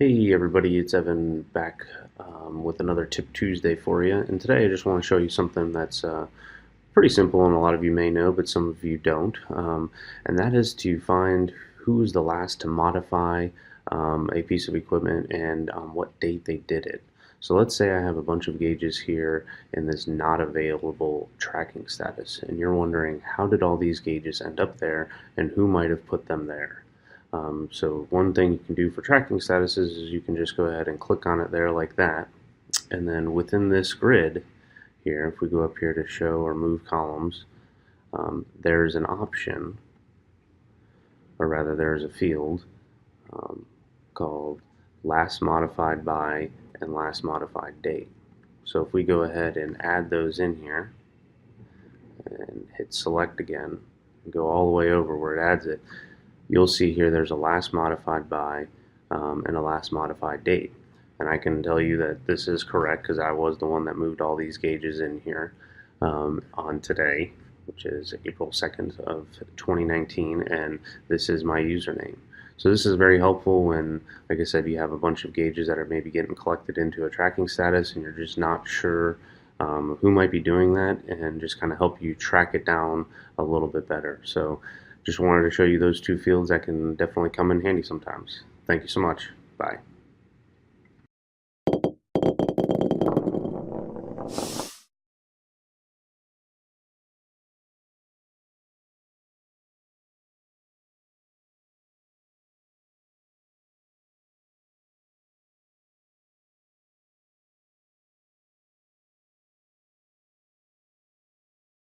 Hey everybody, it's Evan back with another Tip Tuesday for you. And today I just want to show you something that's pretty simple and a lot of you may know, but some of you don't. And that is to find who was the last to modify a piece of equipment and what date they did it. So let's say I have a bunch of gauges here in this not available tracking status, and you're wondering how did all these gauges end up there and who might have put them there. So one thing you can do for tracking statuses is you can just go ahead and click on it there like that. And then within this grid here, if we go up here to show or move columns, there's an option, or rather there's a field called last modified by and last modified date. So if we go ahead and add those in here and hit select again and go all the way over where it adds it, you'll see here there's a last modified by and a last modified date. And I can tell you that this is correct because I was the one that moved all these gauges in here on today, which is April 2nd of 2019, and this is my username. So this is very helpful when, like I said, you have a bunch of gauges that are maybe getting collected into a tracking status and you're just not sure who might be doing that, and just kind of help you track it down a little bit better. So just wanted to show you those two fields that can definitely come in handy sometimes. Thank you so much. Bye.